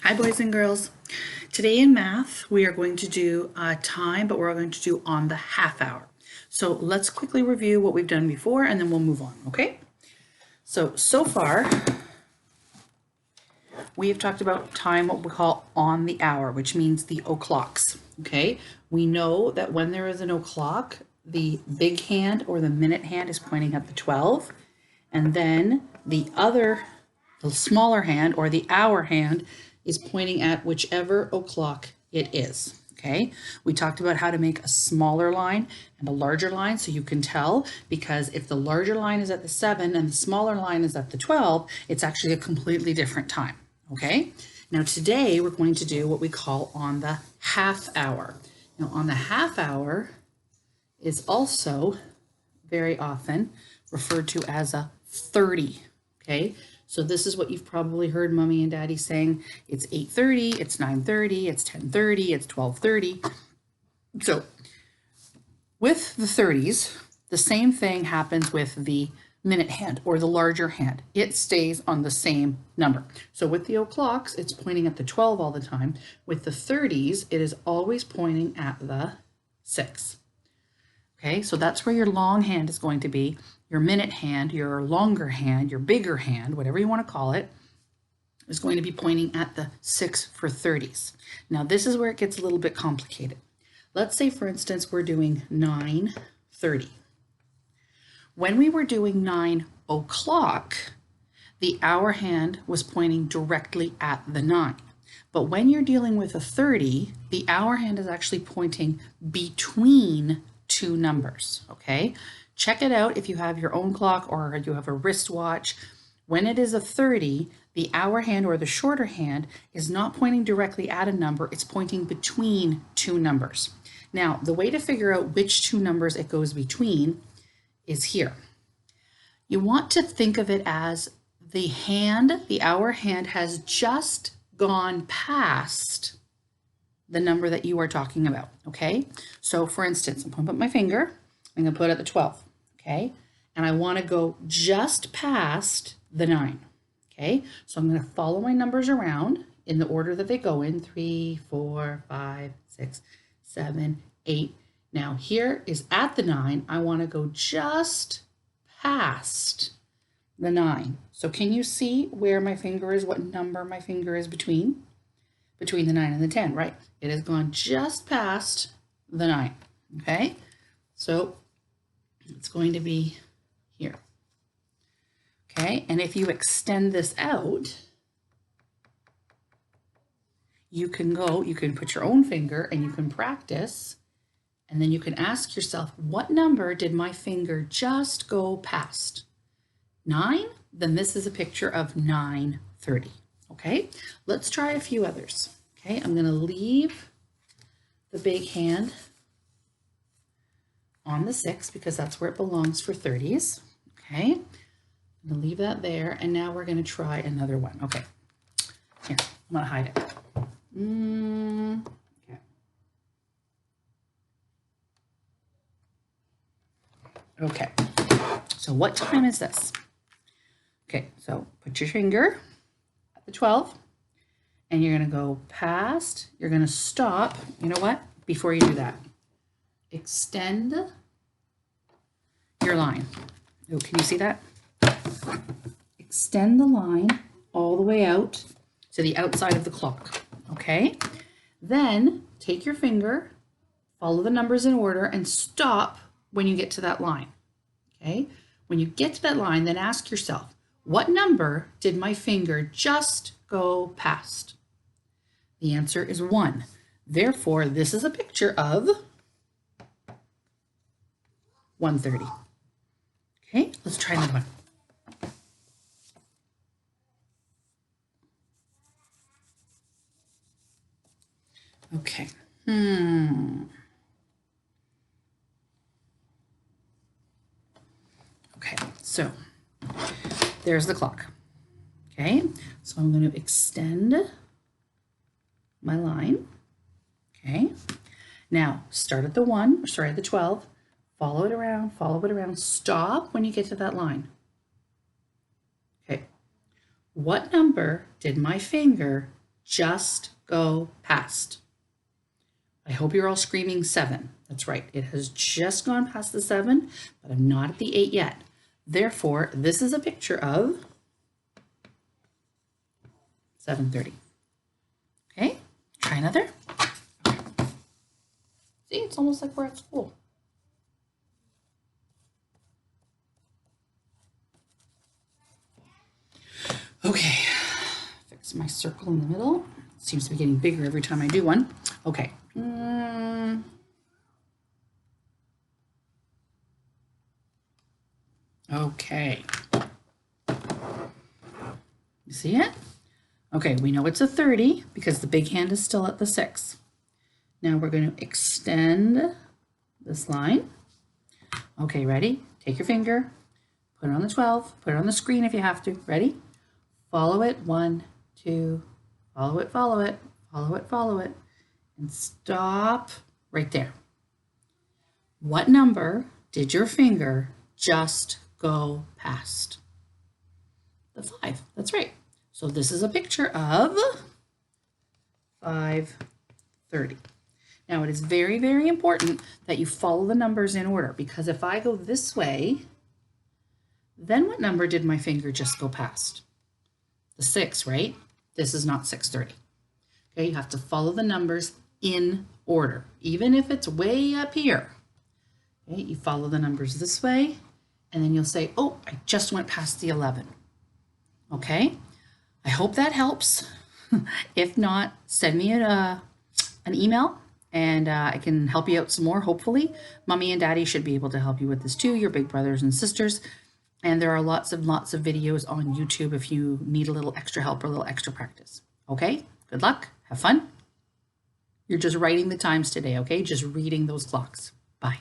Hi, boys and girls. Today in math, we are going to do time, but we're going to do on the half hour. So let's quickly review what we've done before and then we'll move on, okay? So far, we have talked about time, what we call on the hour, which means the o'clocks, okay? We know that when there is an o'clock, the big hand or the minute hand is pointing at the 12, and then the smaller hand or the hour hand is pointing at whichever o'clock it is. Okay, we talked about how to make a smaller line and a larger line so you can tell, because if the larger line is at the 7 and the smaller line is at the 12, it's actually a completely different time. Okay, now today we're going to do what we call on the half hour. Now on the half hour is also very often referred to as a 30. Okay, so this is what you've probably heard mommy and daddy saying. It's 8:30, it's 9:30, it's 10:30, it's 12:30. So with the 30s, the same thing happens with the minute hand or the larger hand. It stays on the same number. So with the o'clocks, it's pointing at the 12 all the time. With the 30s, it is always pointing at the 6. Okay, so that's where your long hand is going to be. Your minute hand, your longer hand, your bigger hand, whatever you want to call it, is going to be pointing at the 6 for 30s. Now this is where it gets a little bit complicated. Let's say, for instance, we're doing 9:30. When we were doing 9 o'clock, the hour hand was pointing directly at the 9. But when you're dealing with a 30, the hour hand is actually pointing between two numbers, okay? Check it out if you have your own clock or you have a wristwatch. When it is a 30, the hour hand or the shorter hand is not pointing directly at a number, it's pointing between two numbers. Now, the way to figure out which two numbers it goes between is here. You want to think of it as the hour hand has just gone past the number that you are talking about, okay? So for instance, I'm gonna put my finger, I'm gonna put it at the 12, okay? And I wanna go just past the 9, okay? So I'm gonna follow my numbers around in the order that they go in, 3, 4, 5, 6, 7, 8. Now here is at the 9, I wanna go just past the 9. So can you see where my finger is, what number my finger is between? Between the 9 and the 10, right? It has gone just past the 9, okay? So it's going to be here, okay? And if you extend this out, you can put your own finger and you can practice, and then you can ask yourself, what number did my finger just go past? 9? Then this is a picture of 9:30. Okay, let's try a few others. Okay, I'm going to leave the big hand on the 6 because that's where it belongs for 30s. Okay, I'm going to leave that there, and now we're going to try another one. Okay, here, I'm going to hide it. Okay, so what time is this? Okay, so put your finger at the 12. And you're going to go past, you're going to stop. You know what? Before you do that, extend your line. Oh, can you see that? Extend the line all the way out to the outside of the clock, okay? Then take your finger, follow the numbers in order, and stop when you get to that line, okay? When you get to that line, then ask yourself, what number did my finger just go past? The answer is 1. Therefore, this is a picture of 1:30. Okay, let's try another one. Okay. Okay, so there's the clock. Okay, so I'm going to extend my line. Okay, now start at the 1, sorry, at the 12, follow it around, stop when you get to that line. Okay, what number did my finger just go past. I hope you're all screaming 7. That's right. It has just gone past the 7, but I'm not at the 8 yet. Therefore, this is a picture of 7:30. Okay, try another. See, it's almost like we're at school. Okay, fix my circle in the middle. It seems to be getting bigger every time I do one. Okay. Okay. You see it? Okay, we know it's a 30 because the big hand is still at the 6. Now we're going to extend this line. Okay, ready? Take your finger, put it on the 12, put it on the screen if you have to. Ready? Follow it. 1, 2, follow it, follow it, follow it, follow it, and stop right there. What number did your finger just go past? The 5. That's right. So this is a picture of 5:30. Now it is very, very important that you follow the numbers in order, because if I go this way, then what number did my finger just go past? The 6, right? This is not 6:30. Okay, you have to follow the numbers in order, even if it's way up here. Okay, you follow the numbers this way, and then you'll say, oh, I just went past the 11. Okay, I hope that helps. If not, send me an email and I can help you out some more, hopefully. Mommy and Daddy should be able to help you with this too, your big brothers and sisters. And there are lots of videos on YouTube if you need a little extra help or a little extra practice. Okay, good luck, have fun. You're just writing the times today, okay? Just reading those clocks. Bye.